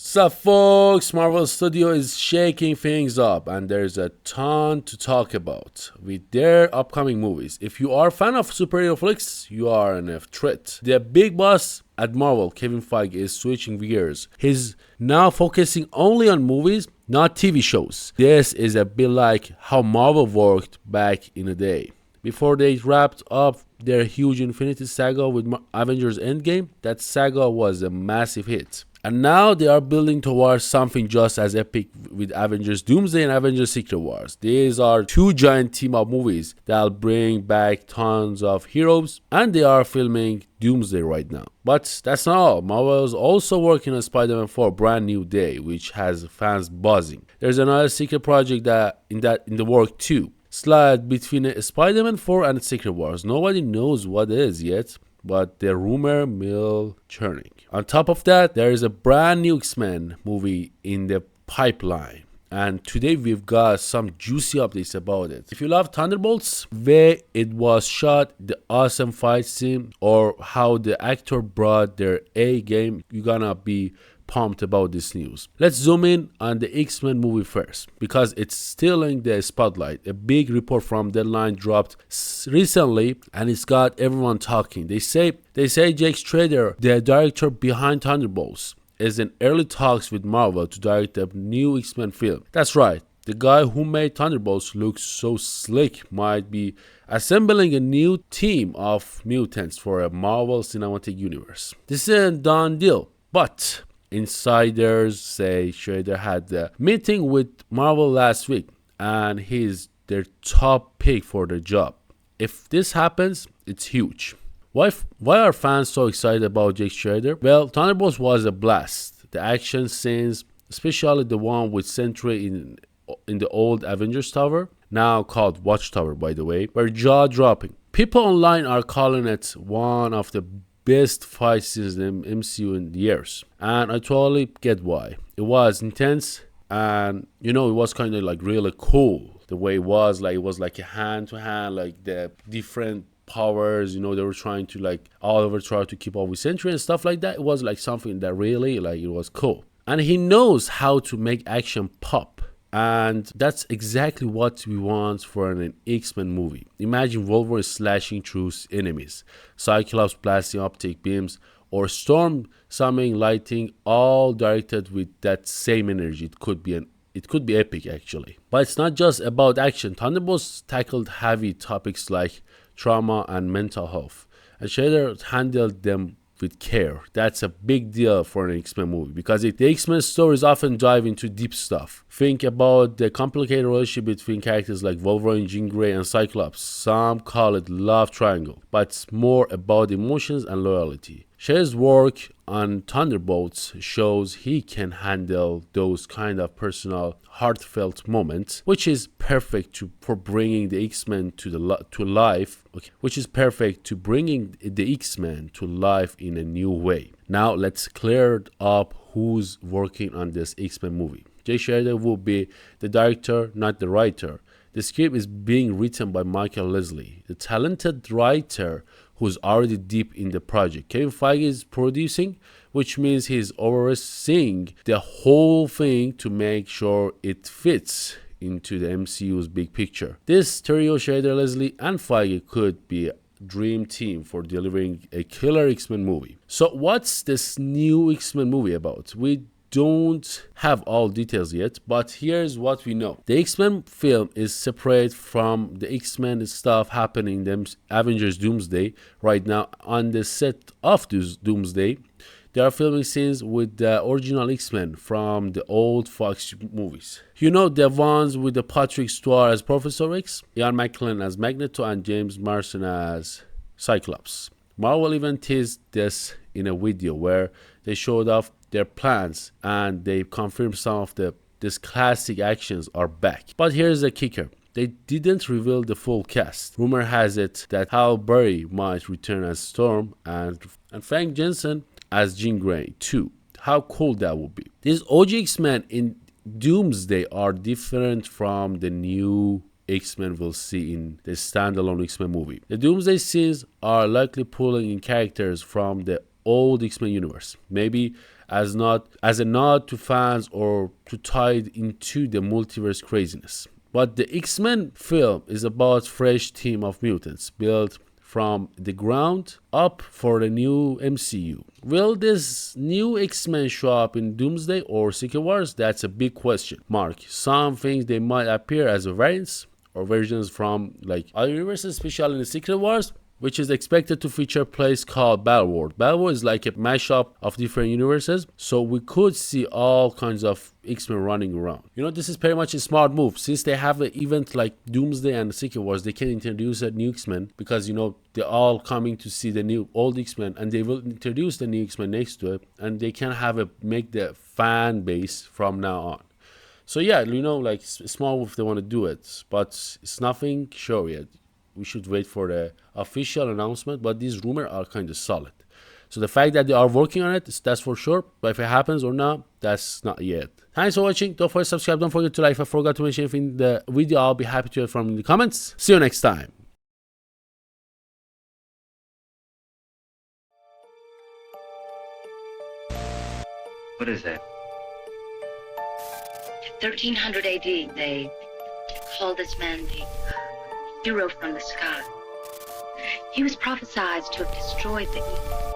So, folks, Marvel Studio is shaking things up, and there's a ton to talk about with their upcoming movies. If you are a fan of superhero flicks, you are in a threat. The big boss at Marvel, Kevin Feige, is switching gears. He's now focusing only on movies, not TV shows. This is a bit like how Marvel worked back in the day. Before they wrapped up their huge Infinity Saga with Avengers Endgame, that saga was a massive hit. And now they are building towards something just as epic with Avengers Doomsday and Avengers Secret Wars. These are two giant team-up movies that'll bring back tons of heroes, and they are filming Doomsday right now. But that's not all. Marvel is also working on Spider-Man 4 Brand New Day, which has fans buzzing. There's another secret project in the work too. Slide between Spider-Man 4 and Secret Wars. Nobody knows what it is yet, but the rumor mill churning. On top of that, there is a brand new X-Men movie in the pipeline. And today we've got some juicy updates about it. If you love Thunderbolts, where it was shot, the awesome fight scene, or how the actor brought their A game, you're gonna be pumped about this news. Let's zoom in on the X-Men movie first, because it's still in the spotlight. A big report from Deadline dropped recently, and it's got everyone talking. They say Jake Schrader, the director behind Thunderbolts, is in early talks with Marvel to direct a new X-Men film. That's right. The guy who made Thunderbolts look so slick might be assembling a new team of mutants for a Marvel Cinematic Universe. This is a done deal, but insiders say Schrader had a meeting with Marvel last week, and he's their top pick for the job. If this happens, it's huge. Why are fans so excited about Jake Schrader? Well, Thunderbolts was a blast. The action scenes, especially the one with Sentry in the old Avengers Tower, now called Watchtower by the way, were jaw-dropping. People online are calling it one of the best fight scenes in the MCU in years, and I totally get why. It was intense, and it was kind of like really cool the way it was like a hand to hand, like the different powers, they were trying to like all over try to keep up with Sentry and stuff like that. It was like something that really like it was cool, and he knows how to make action pop. And that's exactly what we want for an X-Men movie. Imagine Wolverine slashing through enemies, Cyclops blasting optic beams, or Storm summoning lightning, all directed with that same energy. It could be epic actually. But it's not just about action. Thunderbolts tackled heavy topics like trauma and mental health, and Schrader handled them with care. That's a big deal for an X-Men movie, because the X-Men stories often dive into deep stuff. Think about the complicated relationship between characters like Wolverine, Jean Grey, and Cyclops. Some call it love triangle, but it's more about emotions and loyalty. Shay's work on Thunderbolts shows he can handle those kind of personal, heartfelt moments, which is perfect for bringing the X-Men to life. Which is perfect to bringing the X-Men to life in a new way. Now let's clear up who's working on this X-Men movie. Jay Schrader will be the director, not the writer. The script is being written by Michael Leslie, the talented writer who's already deep in the project. Kevin Feige is producing, which means he's overseeing the whole thing to make sure it fits into the MCU's big picture. This trio, Schrader, Leslie, and Feige, could be a dream team for delivering a killer X-Men movie. So what's this new X-Men movie about? We don't have all details yet, but here's what we know. The X-Men film is separate from the X-Men stuff happening in the Avengers Doomsday. Right now, on the set of Doomsday, they are filming scenes with the original X-Men from the old Fox movies. The ones with the Patrick Stewart as Professor X, Ian McKellen as Magneto, and James Marsden as Cyclops. Marvel even teased this in a video where they showed off their plans, and they confirmed some of these classic actions are back. But here's the kicker. They didn't reveal the full cast. Rumor has it that Halle Berry might return as Storm, and Frank Jensen as Jean Grey too. How cool that would be. These OG X-Men in Doomsday are different from the new X-Men we'll see in the standalone X-Men movie. The Doomsday scenes are likely pulling in characters from the old X-Men universe. Maybe as a nod to fans or to tie it into the multiverse craziness. But the X-Men film is about fresh team of mutants built from the ground up for the new MCU. Will this new X-Men show up in Doomsday or Secret Wars? That's a big question mark. Some think they might appear as variants or versions from like other universes, especially in the Secret Wars, which is expected to feature a place called Battleworld. Battleworld is like a mashup of different universes, so we could see all kinds of X-Men running around. This is pretty much a smart move. Since they have an event like Doomsday and Secret Wars, they can introduce a new X-Men because, they're all coming to see the new old X-Men, and they will introduce the new X-Men next to it, and they can make the fan base from now on. So yeah, like small move if they want to do it, but it's nothing sure yet. We should wait for the official announcement, but these rumors are kind of solid. So the fact that they are working on it, that's for sure. But if it happens or not, that's not yet. Thanks for watching. Don't forget to subscribe. Don't forget to like. If I forgot to mention anything in the video, I'll be happy to hear from you in the comments. See you next time. What is that? 1300 AD, they called this man the hero from the sky. He was prophesied to have destroyed the evil